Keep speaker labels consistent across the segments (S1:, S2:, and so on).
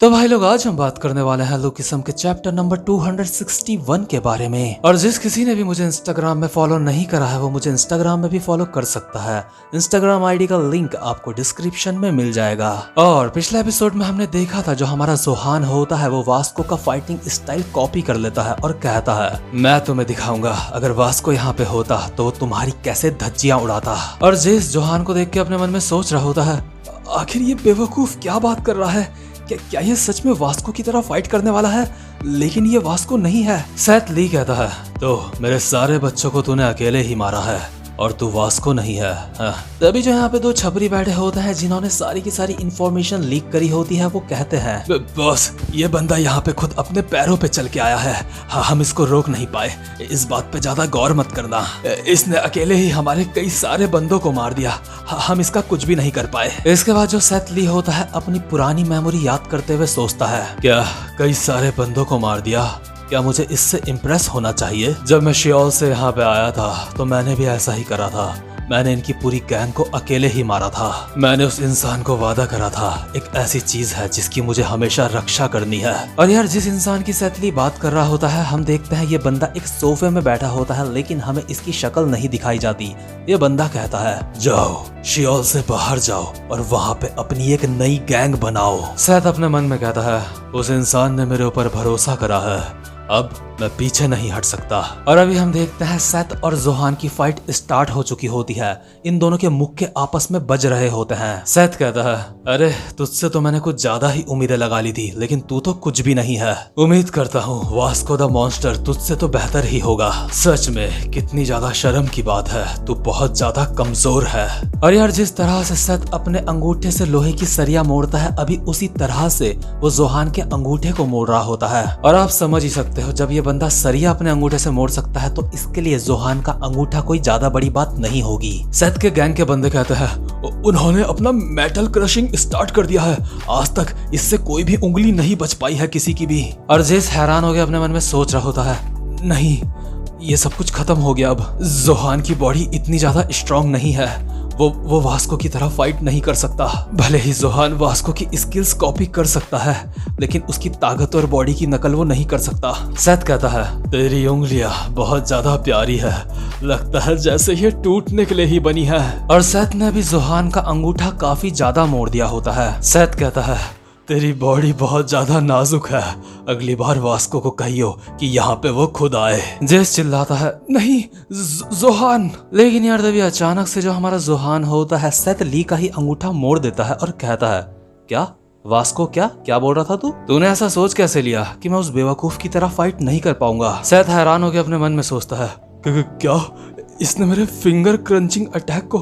S1: तो भाई लोग आज हम बात करने वाले हैं लुकिसम के चैप्टर नंबर 261 के बारे में। और जिस किसी ने भी मुझे इंस्टाग्राम में फॉलो नहीं करा है वो मुझे इंस्टाग्राम में भी फॉलो कर सकता है। इंस्टाग्राम आईडी का लिंक आपको डिस्क्रिप्शन में मिल जाएगा। और पिछले एपिसोड में हमने देखा था जो हमारा जोहान होता है वो वास्को का फाइटिंग स्टाइल कॉपी कर लेता है और कहता है मैं तुम्हें दिखाऊंगा अगर वास्को यहाँ पे होता तो वो तुम्हारी कैसे धज्जियां उड़ाता। और जेस जोहान को देख के अपने मन में सोच रहा होता है आखिर ये बेवकूफ क्या बात कर रहा है, क्या ये सच में वास्को की तरह फाइट करने वाला है? लेकिन ये वास्को नहीं है। सेथ ली कहता है तो मेरे सारे बच्चों को तूने अकेले ही मारा है और तू वास्को नहीं है। तभी जो यहाँ पे दो छपरी बैठे होते हैं जिन्होंने सारी की सारी इंफॉर्मेशन लीक करी होती है वो कहते हैं बॉस ये बंदा यहाँ पे खुद अपने पैरों पे चल के आया है। हाँ, हम इसको रोक नहीं पाए, इस बात पे ज्यादा गौर मत करना। इसने अकेले ही हमारे कई सारे बंदों को मार दिया, हम इसका कुछ भी नहीं कर पाए। इसके बाद जो सेथ ली होता है अपनी पुरानी मेमोरी याद करते हुए सोचता है क्या कई सारे बंदों को मार दिया, क्या मुझे इससे इम्प्रेस होना चाहिए? जब मैं शियोल से यहाँ पे आया था तो मैंने भी ऐसा ही करा था। मैंने इनकी पूरी गैंग को अकेले ही मारा था। मैंने उस इंसान को वादा करा था एक ऐसी चीज है जिसकी मुझे हमेशा रक्षा करनी है। और यार जिस इंसान की सेथ ली बात कर रहा होता है हम देखते हैं ये बंदा एक सोफे में बैठा होता है लेकिन हमें इसकी शक्ल नहीं दिखाई जाती। ये बंदा कहता है जाओ शियोल से बाहर जाओ और वहाँ पे अपनी एक नई गैंग बनाओ। सेथ अपने मन में कहता है उस इंसान ने मेरे ऊपर भरोसा करा है, अब मैं पीछे नहीं हट सकता। और अभी हम देखते हैं सेथ और जोहान की फाइट स्टार्ट हो चुकी होती है। इन दोनों के मुक्के आपस में बज रहे होते हैं। सेथ कहता है अरे तुझसे तो मैंने कुछ ज्यादा ही उम्मीदें लगा ली थी लेकिन तू तो कुछ भी नहीं है। उम्मीद करता हूँ वास्को द मॉन्स्टर तुझसे तो बेहतर ही होगा। सच में कितनी ज्यादा शर्म की बात है, तू बहुत ज्यादा कमजोर है। और यार जिस तरह से सेथ अपने अंगूठे से लोहे की सरिया मोड़ता है अभी उसी तरह से वो जोहान के अंगूठे को मोड़ रहा होता है। और आप समझ ही सकते हो जब ये बंदा सरिया अपने अंगूठे से मोड़ सकता है तो इसके लिए जोहान का अंगूठा कोई ज्यादा बड़ी बात नहीं होगी। सेथ के गैंग के बंदे कहते हैं उन्होंने अपना मेटल क्रशिंग स्टार्ट कर दिया है, आज तक इससे कोई भी उंगली नहीं बच पाई है किसी की भी। और जेस हैरान हो गया अपने मन में सोच रहा होता है नहीं ये सब कुछ खत्म हो गया, अब जोहान की बॉडी इतनी ज्यादा स्ट्रांग नहीं है, वो वास्को की तरह फाइट नहीं कर सकता। भले ही जोहान वास्को की स्किल्स कॉपी कर सकता है लेकिन उसकी ताकत और बॉडी की नकल वो नहीं कर सकता। सेथ कहता है तेरी उंगलियां बहुत ज्यादा प्यारी है, लगता है जैसे ये टूटने के लिए ही बनी है। और सेथ ने भी जोहान का अंगूठा काफी ज्यादा मोड़ दिया होता है। सेथ कहता है तेरी बॉडी बहुत ज्यादा नाजुक है, अगली बार वास्को को कहियो कि यहाँ पे वो खुद आए। जेस चिल्लाता है नहीं जोहान। लेकिन यार तभी अचानक से जो हमारा जोहान होता है सेथ ली का ही अंगूठा मोड़ देता है और कहता है क्या वास्को क्या बोल रहा था तूने ऐसा सोच कैसे लिया कि मैं उस बेवकूफ की तरह फाइट नहीं कर पाऊंगा? सेथ हैरान होकर अपने मन में सोचता है क्या इसने मेरे फिंगर क्रंचिंग अटैक को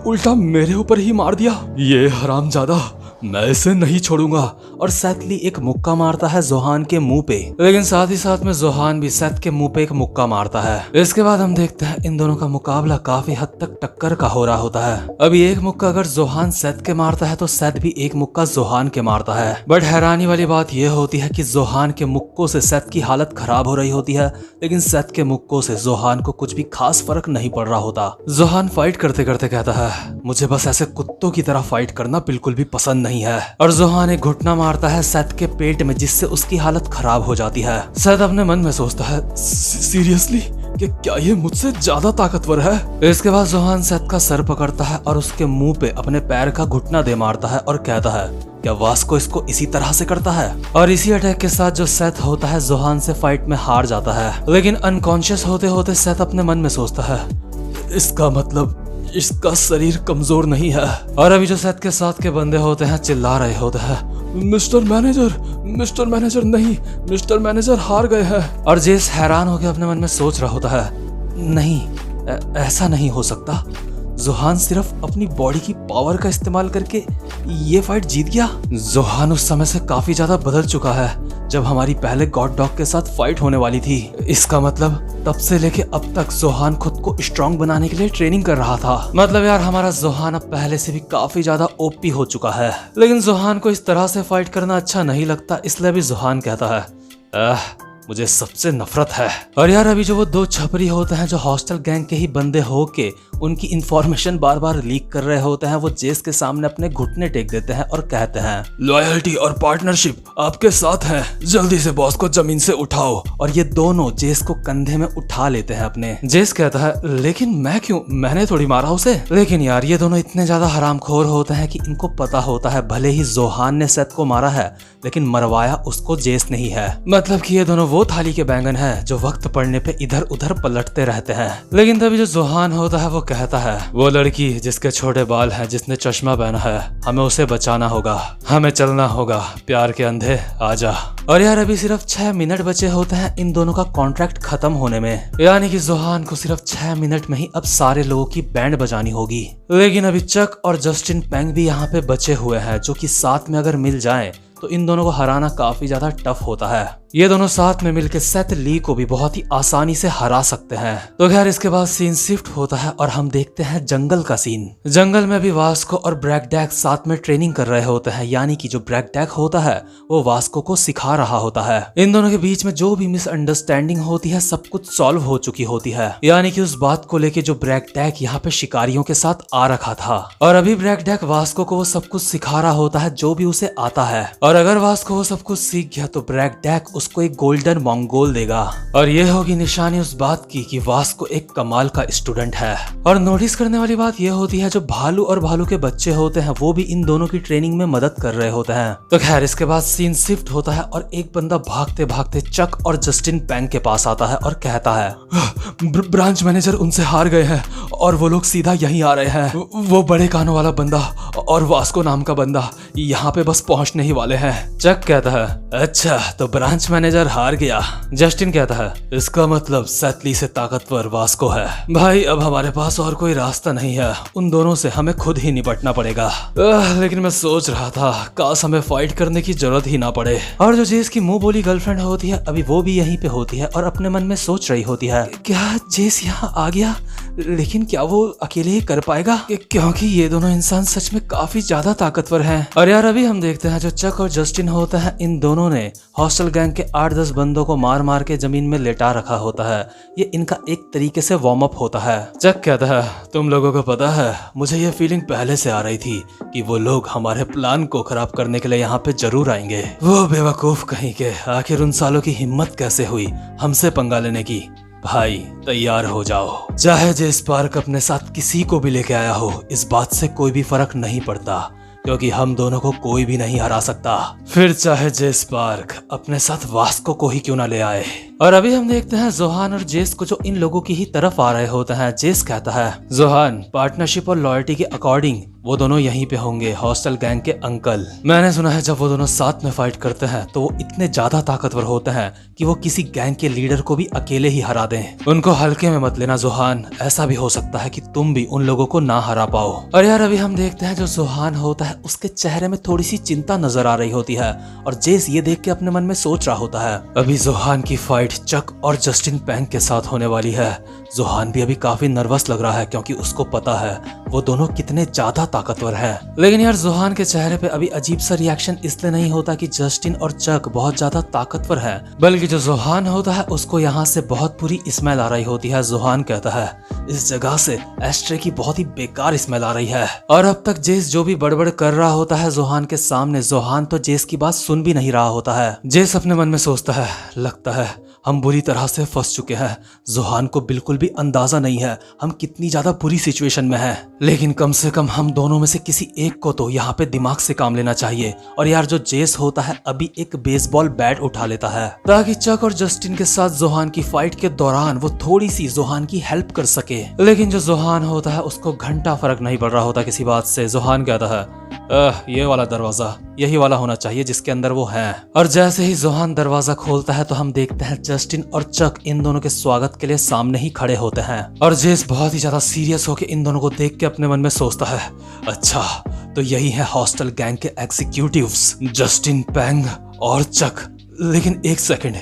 S1: उल्टा मेरे ऊपर ही मार दिया, ये हरामजादा, मैं इसे नहीं छोड़ूंगा। और सेथ ली एक मुक्का मारता है जोहान के मुंह पे, लेकिन साथ ही साथ में जोहान भी सेथ के मुंह पे एक मुक्का मारता है। इसके बाद हम देखते हैं इन दोनों का मुकाबला काफी हद तक टक्कर का हो रहा होता है। अभी एक मुक्का अगर जोहान सेथ के मारता है तो सेथ भी एक मुक्का जोहान के मारता है। बट हैरानी वाली बात यह होती है कि जोहान के मुक्कों से सेथ की हालत खराब हो रही होती है लेकिन सेथ के मुक्कों से जोहान को कुछ भी खास फर्क नहीं पड़ रहा होता। जोहान फाइट करते करते कहता है मुझे बस ऐसे कुत्तों की तरह फाइट करना बिल्कुल भी पसंद नहीं है। और जोहान एक घुटना मारता है सेथ के पेट में जिससे उसकी हालत खराब हो जाती है। सेथ अपने मन में सोचता है सीरियसली कि क्या ये मुझसे ज्यादा ताकतवर है? इसके बाद जोहान सेथ का सर पकड़ता है और उसके मुंह पे अपने पैर का घुटना दे मारता है और कहता है क्या वास्को इसको इसी तरह से करता है? और इसी अटैक के साथ जो सेथ होता है जोहान से फाइट में हार जाता है। लेकिन अनकॉन्शियस होते होते सेथ अपने मन में सोचता है इसका मतलब इसका शरीर कमजोर नहीं है। और अभी जो सेथ के साथ के बंदे होते हैं चिल्ला रहे होते हैं मिस्टर मैनेजर नहीं, मिस्टर मैनेजर हार गए हैं। और जेस हैरान होकर अपने मन में सोच रहा होता है नहीं ऐसा नहीं हो सकता, जोहान सिर्फ अपनी बॉडी की पावर का इस्तेमाल करके ये फाइट जीत गया। जोहान उस समय से काफी ज्यादा बदल चुका है जब हमारी पहले गॉड डॉग के साथ फाइट होने वाली थी। इसका मतलब तब से लेके अब तक जोहान खुद को स्ट्रांग बनाने के लिए ट्रेनिंग कर रहा था। मतलब यार हमारा जोहान अब पहले से भी काफी ज्यादा ओपी हो चुका है। लेकिन जोहान को इस तरह से फाइट करना अच्छा नहीं लगता, इसलिए भी जोहान कहता है मुझे सबसे नफरत है। और यार अभी जो वो दो छपरी होते हैं जो हॉस्टल गैंग के ही बंदे होके उनकी इंफॉर्मेशन बार बार लीक कर रहे होते हैं, वो जेस के सामने अपने घुटने टेक देते हैं और कहते हैं लॉयल्टी और पार्टनरशिप आपके साथ है, जल्दी से बॉस को जमीन से उठाओ। और ये दोनों जेस को कंधे में उठा लेते हैं अपने। जेस कहता है लेकिन मैं क्यों, मैंने थोड़ी मारा उसे। लेकिन यार ये दोनों इतने ज्यादा हरामखोर होते हैं कि इनको पता होता है भले ही जोहान ने सेथ को मारा है लेकिन मरवाया उसको जेस नहीं है। मतलब कि ये दोनों वो थाली के बैंगन हैं जो वक्त पड़ने पे इधर उधर पलटते रहते हैं। लेकिन तभी जो जोहान होता है वो कहता है वो लड़की जिसके छोटे बाल हैं, जिसने चश्मा पहना है, हमें उसे बचाना होगा, हमें चलना होगा, प्यार के अंधे आजा। और यार अभी सिर्फ 6 मिनट बचे होते हैं इन दोनों का कॉन्ट्रैक्ट खत्म होने में, यानी कि जोहान को सिर्फ 6 मिनट में ही अब सारे लोगों की बैंड बजानी होगी। लेकिन अभी चक और जस्टिन पेंग भी यहाँ पे बचे हुए हैं जो कि साथ में अगर मिल जाएं तो इन दोनों को हराना काफी ज्यादा टफ होता है। ये दोनों साथ में मिलकर सेथ ली को भी बहुत ही आसानी से हरा सकते हैं। तो खैर इसके बाद सीन शिफ्ट होता है और हम देखते हैं जंगल का सीन। जंगल में भी वास्को और ब्रैकडैक साथ में ट्रेनिंग कर रहे होते हैं, यानी कि जो ब्रैकडैक होता है वो वास्को को सिखा रहा होता है। इन दोनों के बीच में जो भी मिसअंडरस्टैंडिंग होती है सब कुछ सॉल्व हो चुकी होती है, यानी कि उस बात को लेके जो ब्रैकडैक यहाँ पे शिकारियों के साथ आ रखा था। और अभी ब्रैकडैक वास्को को वो सब कुछ सिखा रहा होता है जो भी उसे आता है। और अगर वास्को वो सब कुछ सीख गया तो ब्रैकडैक उसको एक गोल्डन मंगोल देगा। और ये होगी निशानी उस बात की कि वास्को एक कमाल का स्टूडेंट है। और नोटिस करने वाली बात ये होती है जो भालू और भालू के बच्चे होते हैं वो भी इन दोनों की ट्रेनिंग में मदद कर रहे होते हैं। तो खैर इसके बाद सीन शिफ्ट होता है और एक बंदा भागते भागते चक और जस्टिन पेंग के पास आता है और कहता है ब्रांच मैनेजर उनसे हार गए हैं और वो लोग सीधा यहीं आ रहे हैं। वो बड़े कानों वाला बंदा और वास्को नाम का बंदा यहाँ पे बस पहुंचने ही वाले हैं। चक कहता है अच्छा तो ब्रांच मैनेजर हार गया। जस्टिन कहता है इसका मतलब सेथ ली से ताकतवर वास्को है। भाई अब हमारे पास और कोई रास्ता नहीं है, उन दोनों से हमें खुद ही निपटना पड़ेगा। लेकिन मैं सोच रहा था काश हमें फाइट करने की जरूरत ही ना पड़े। और जो जेस की मुंह बोली गर्लफ्रेंड होती है अभी वो भी यहीं पे होती है और अपने मन में सोच रही होती है क्या जेस यहाँ आ गया, लेकिन क्या वो अकेले ही कर पाएगा, क्योंकि ये दोनों इंसान सच में काफी ज्यादा ताकतवर हैं। और यार अभी हम देखते हैं जो चक और जस्टिन होता है इन दोनों ने हॉस्टल गैंग के 8-10 बंदों को मार मार के जमीन में लेटा रखा होता है। ये इनका एक तरीके से वार्म अप होता है। चक कहता है तुम लोगों को पता है मुझे ये फीलिंग पहले से आ रही थी कि वो लोग हमारे प्लान को खराब करने के लिए यहाँ पे जरूर आएंगे। वो बेवकूफ कहीं के, आखिर उन सालों की हिम्मत कैसे हुई हमसे पंगा लेने की। भाई तैयार हो जाओ, चाहे जे स्पार्क अपने साथ किसी को भी लेके आया हो, इस बात से कोई भी फर्क नहीं पड़ता क्योंकि हम दोनों को कोई भी नहीं हरा सकता। फिर चाहे जे स्पार्क अपने साथ वास्को को ही क्यों ना ले आए। और अभी हम देखते हैं जोहान और जेस को जो इन लोगों की ही तरफ आ रहे होते हैं। जेस कहता है जोहान पार्टनरशिप और लॉयल्टी के अकॉर्डिंग वो दोनों यहीं पे होंगे, हॉस्टल गैंग के अंकल। मैंने सुना है जब वो दोनों साथ में फाइट करते हैं तो वो इतने ज्यादा ताकतवर होते हैं कि वो किसी गैंग के लीडर को भी अकेले ही हरा दें। उनको हल्के में मत लेना जोहान, ऐसा भी हो सकता है कि तुम भी उन लोगों को ना हरा पाओ। और यार अभी हम देखते हैं जो जोहान होता है उसके चेहरे में थोड़ी सी चिंता नजर आ रही होती है और जेस ये देख के अपने मन में सोच रहा होता है अभी जोहान की फाइट चक और जस्टिन पेंग के साथ होने वाली है। जोहान भी अभी काफी नर्वस लग रहा है क्योंकि उसको पता है वो दोनों कितने ज्यादा ताकतवर हैं। लेकिन यार जोहान के चेहरे पे अभी अजीब सा रिएक्शन इसलिए नहीं होता कि जस्टिन और चक बहुत ज्यादा ताकतवर है, बल्कि जो जोहान होता है उसको यहाँ से बहुत बुरी स्मेल आ रही होती है। जोहान कहता है इस जगह से एस्ट्रे की बहुत ही बेकार स्मेल आ रही है। और अब तक जेस जो भी बड़बड़ कर रहा होता है जोहान के सामने, जोहान तो जेस की बात सुन भी नहीं रहा होता है। जेस अपने मन में सोचता है लगता है हम बुरी तरह से फंस चुके हैं। जोहान को बिल्कुल भी अंदाजा नहीं है हम कितनी ज्यादा बुरी सिचुएशन में हैं। लेकिन कम से कम हम दोनों में से किसी एक को तो यहाँ पे दिमाग से काम लेना चाहिए। और यार जो जेस होता है अभी एक बेसबॉल बैट उठा लेता है ताकि चक और जस्टिन के साथ जोहान की फाइट के दौरान वो थोड़ी सी जोहान की हेल्प कर सके। लेकिन जो जोहान होता है उसको घंटा फर्क नहीं पड़ रहा होता किसी बात से। जोहान कहता है ये वाला दरवाजा यही वाला होना चाहिए जिसके अंदर वो है। और जैसे ही जोहान दरवाजा खोलता है तो हम देखते हैं जस्टिन और चक इन दोनों के स्वागत के लिए सामने ही खड़े होते हैं। और जेस बहुत ही ज्यादा सीरियस होकर इन दोनों को देख के अपने मन में सोचता है अच्छा तो यही है हॉस्टल गैंग के एग्जीक्यूटिव्स जस्टिन पेंग और चक। लेकिन एक सेकंड,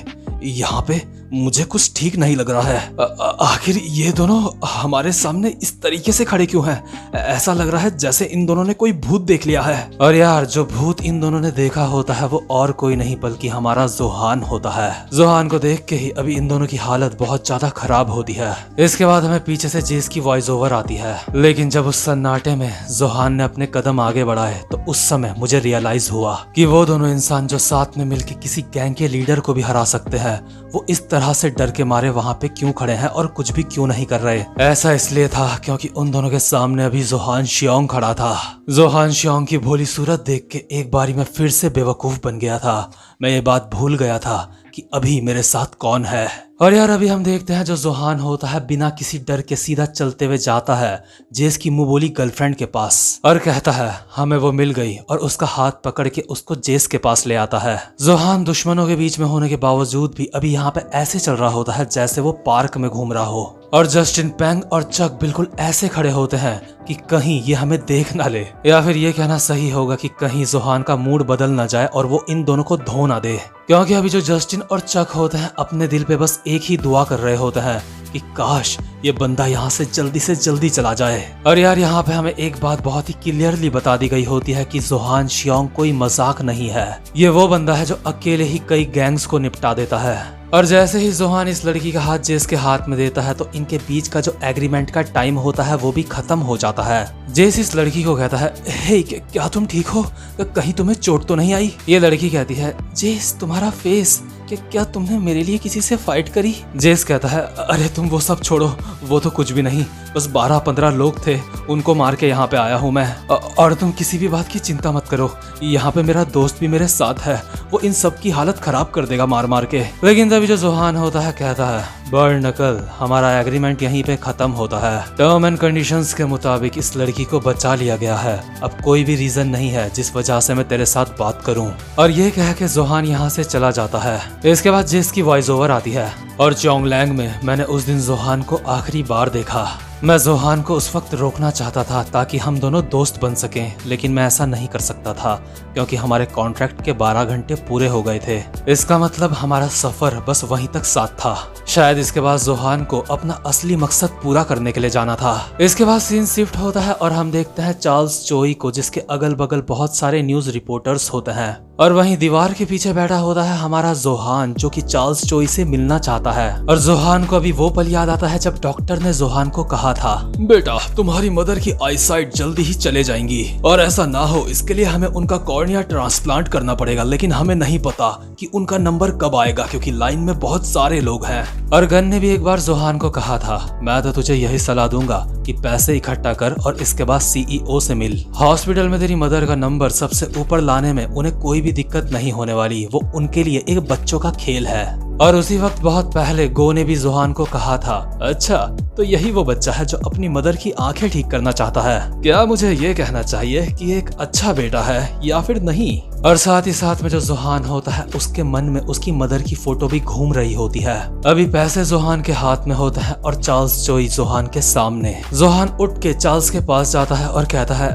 S1: यहाँ पे मुझे कुछ ठीक नहीं लग रहा है। आखिर ये दोनों हमारे सामने इस तरीके से खड़े क्यों हैं? ऐसा लग रहा है जैसे इन दोनों ने कोई भूत देख लिया है। और यार, जो भूत इन दोनों ने देखा होता है वो और कोई नहीं बल्कि हमारा जोहान होता है। जोहान को देख के ही अभी इन दोनों की हालत बहुत ज्यादा खराब होती है। इसके बाद हमें पीछे से जेस की वॉइस ओवर आती है। लेकिन जब उस सन्नाटे में जोहान ने अपने कदम आगे बढ़ाए तो उस समय मुझे रियलाइज हुआ कि वो दोनों इंसान जो साथ में मिलकर किसी गैंग के लीडर को भी हरा सकते हैं, वो इस तरह से डर के मारे वहाँ पे क्यों खड़े हैं और कुछ भी क्यों नहीं कर रहे। ऐसा इसलिए था क्योंकि उन दोनों के सामने अभी जोहान शियोंग खड़ा था। जोहान शियोंग की भोली सूरत देख के एक बारी में फिर से बेवकूफ बन गया था। मैं ये बात भूल गया था कि अभी मेरे साथ कौन है। और यार, अभी हम देखते हैं जो जोहान होता है बिना किसी डर के सीधा चलते हुए जाता है जेस की मुंह बोली गर्लफ्रेंड के पास और कहता है हमें वो मिल गई, और उसका हाथ पकड़ के उसको जेस के पास ले आता है। जोहान दुश्मनों के बीच में होने के बावजूद भी अभी यहाँ पे ऐसे चल रहा होता है जैसे वो पार्क में घूम रहा हो। और जस्टिन पैंग और चक बिल्कुल ऐसे खड़े होते हैं कि कहीं ये हमें देख ना ले, या फिर ये कहना सही होगा कि कहीं जोहान का मूड बदल ना जाए और वो इन दोनों को धो ना दे। क्योंकि अभी जो जस्टिन और चक होते हैं अपने दिल पे बस एक ही दुआ कर रहे होते हैं कि काश ये बंदा यहाँ से जल्दी चला जाए। और यार, यहाँ पे हमें एक बात बहुत ही क्लियरली बता दी गई होती है कि जोहान शियोंग कोई मजाक नहीं है। ये वो बंदा है जो अकेले ही कई गैंग्स को निपटा देता है। और जैसे ही जोहान इस लड़की का हाथ जेस के हाथ में देता है तो इनके बीच का जो एग्रीमेंट का टाइम होता है वो भी खत्म हो जाता है। जेस इस लड़की को कहता है हे क्या तुम ठीक हो? कहीं तुम्हें चोट तो नहीं आई? ये लड़की कहती है जेस तुम्हारा फेस, क्या तुमने मेरे लिए किसी से फाइट करी? जेस कहता है अरे तुम वो सब छोड़ो, वो तो कुछ भी नहीं, बस 12-15 लोग थे, उनको मार के यहाँ पे आया हूँ मैं। और तुम किसी भी बात की चिंता मत करो, यहाँ पे मेरा दोस्त भी मेरे साथ है, वो इन सब की हालत खराब कर देगा मार मार के। लेकिन तभी जो जोहान होता है कहता है बर्ड नकल, हमारा एग्रीमेंट यहीं पे खत्म होता है। टर्म एंड कंडीशंस के मुताबिक इस लड़की को बचा लिया गया है, अब कोई भी रीजन नहीं है जिस वजह से मैं तेरे साथ बात करूं। और ये कह के जोहान यहाँ से चला जाता है। इसके बाद जेस की वॉइस ओवर आती है और चोंगलैंग में मैंने उस दिन जोहान को आखिरी बार देखा। मैं जोहान को उस वक्त रोकना चाहता था ताकि हम दोनों दोस्त बन सकें, लेकिन मैं ऐसा नहीं कर सकता था क्योंकि हमारे कॉन्ट्रैक्ट के 12 घंटे पूरे हो गए थे। इसका मतलब हमारा सफर बस वहीं तक साथ था। शायद इसके बाद जोहान को अपना असली मकसद पूरा करने के लिए जाना था। इसके बाद सीन शिफ्ट होता है और हम देखते हैं चार्ल्स चोई को, जिसके अगल बगल बहुत सारे न्यूज रिपोर्टर्स होते हैं। और वहीं दीवार के पीछे बैठा होता है हमारा जोहान, जो कि चार्ल्स चोई से मिलना चाहता है। और जोहान को अभी वो पल याद आता है जब डॉक्टर ने जोहान को कहा था बेटा तुम्हारी मदर की आईसाइट जल्दी ही चले जाएंगी, और ऐसा ना हो इसके लिए हमें उनका कॉर्निया ट्रांसप्लांट करना पड़ेगा, लेकिन हमें नहीं पता कि उनका नंबर कब आएगा क्योंकि लाइन में बहुत सारे लोग हैं। और गन ने भी एक बार जोहान को कहा था मैं तो तुझे यही सलाह दूंगा कि पैसे इकट्ठा कर और इसके बाद सीईओ से मिल। हॉस्पिटल में तेरी मदर का नंबर सबसे ऊपर लाने में उन्हें कोई भी दिक्कत नहीं होने वाली, वो उनके लिए एक बच्चों का खेल है। और उसी वक्त बहुत पहले गो ने भी जोहान को कहा था अच्छा तो यही वो बच्चा है जो अपनी मदर की आंखें ठीक करना चाहता है। क्या मुझे ये कहना चाहिए कि एक अच्छा बेटा है या फिर नहीं? और साथ ही साथ में जो जोहान होता है उसके मन में उसकी मदर की फोटो भी घूम रही होती है। अभी पैसे जोहान के हाथ में होते हैं और चार्ल्स चोई जोहान के सामने। जोहान उठ के चार्ल्स के पास जाता है और कहता है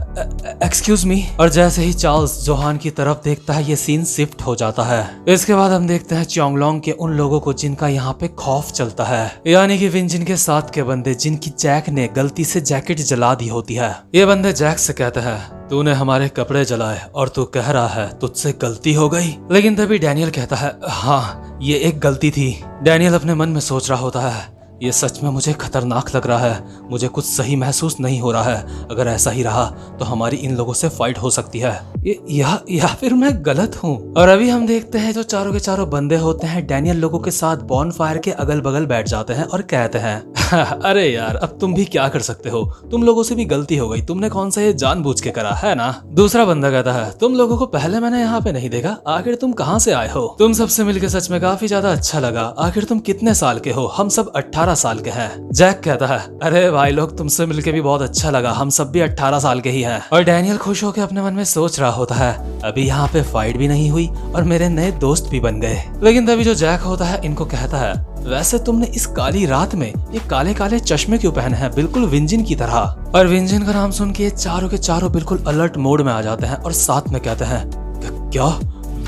S1: एक्सक्यूज मी। और जैसे ही चार्ल्स जोहान की तरफ देखता है ये सीन शिफ्ट हो जाता है। इसके बाद हम देखते हैं चोंगलोंग के उन लोगों को जिनका यहाँ पे खौफ चलता है, यानी कि विंजिन के साथ के बंदे जिनकी जैक ने गलती से जैकेट जला दी होती है। ये बंदे जैक से कहते हैं तूने हमारे कपड़े जलाए और तू कह रहा है तुझसे गलती हो गई। लेकिन तभी डैनियल कहता है हाँ ये एक गलती थी। डैनियल अपने मन में सोच रहा होता है ये सच में मुझे खतरनाक लग रहा है, मुझे कुछ सही महसूस नहीं हो रहा है, अगर ऐसा ही रहा तो हमारी इन लोगों से फाइट हो सकती है, या फिर मैं गलत हूँ। और अभी हम देखते हैं जो चारों के चारों बंदे होते हैं डैनियल लोगों के साथ बॉन फायर के अगल बगल बैठ जाते हैं और कहते हैं अरे यार अब तुम भी क्या कर सकते हो, तुम लोगों से भी गलती हो गई, तुमने कौन सा ये जानबूझ के करा है ना। दूसरा बंदा कहता है तुम लोगों को पहले मैंने यहाँ पे नहीं देखा, आखिर तुम कहाँ से आए हो? तुम सबसे मिलकर सच में काफी ज्यादा अच्छा लगा, आखिर तुम कितने साल के हो? हम सब 18 साल के हैं। जैक कहता है अरे भाई लोग तुमसे मिलके भी बहुत अच्छा लगा, हम सब भी 18 साल के ही हैं। और डैनियल खुश होकर अपने मन में सोच रहा होता है अभी यहाँ पे फाइट भी नहीं हुई और मेरे नए दोस्त भी बन गए। लेकिन तभी जो जैक होता है इनको कहता है वैसे तुमने इस काली रात में ये काले काले चश्मे क्यों पहने हैं, बिल्कुल विंजिन की तरह। और विंजिन का नाम सुन के चारों के चारों बिल्कुल अलर्ट मोड में आ जाते हैं और साथ में कहते हैं क्या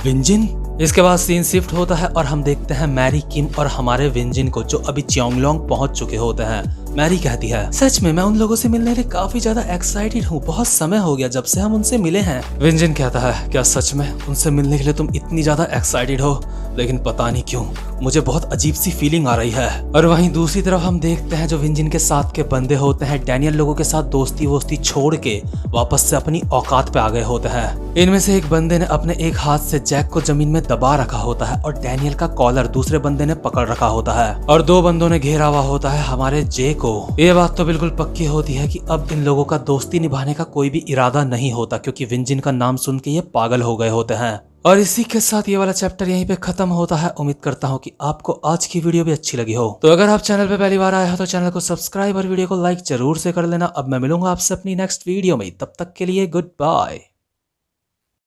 S1: विंजिन? इसके बाद सीन शिफ्ट होता है और हम देखते हैं मैरी, किम और हमारे विंजिन को, जो अभी च्योंगलोंग पहुंच चुके होते हैं। मैरी कहती है, सच में मैं उन लोगों से मिलने के लिए काफी ज्यादा एक्साइटेड हूँ, बहुत समय हो गया जब से हम उनसे मिले हैं। विंजिन कहता है, क्या सच में उनसे मिलने के लिए तुम इतनी ज्यादा एक्साइटेड हो? लेकिन पता नहीं क्यों मुझे बहुत अजीब सी फीलिंग आ रही है। और वहीं दूसरी तरफ हम देखते हैं जो विंजिन के साथ के बंदे होते हैं, डैनियल लोगों के साथ दोस्ती वोस्ती छोड़ के वापस से अपनी औकात पे आ गए होते हैं। इनमें से एक बंदे ने अपने एक हाथ से जैक को जमीन में दबा रखा होता है और डैनियल का कॉलर दूसरे बंदे ने पकड़ रखा होता है और दो बंदों ने घेरा हुआ होता है हमारे जे को। ये बात तो बिल्कुल पक्की होती है कि अब इन लोगों का दोस्ती निभाने का कोई भी इरादा नहीं होता, क्योंकि विंजिन का नाम सुन के ये पागल हो गए होते हैं। और इसी के साथ ये वाला चैप्टर यहीं पे खत्म होता है। उम्मीद करता हूँ कि आपको आज की वीडियो भी अच्छी लगी हो। तो अगर आप चैनल पे पहली बार आए हो तो चैनल को सब्सक्राइब और वीडियो को लाइक जरूर से कर लेना। अब मैं मिलूंगा आपसे अपनी नेक्स्ट वीडियो में, तब तक के लिए गुड बाय।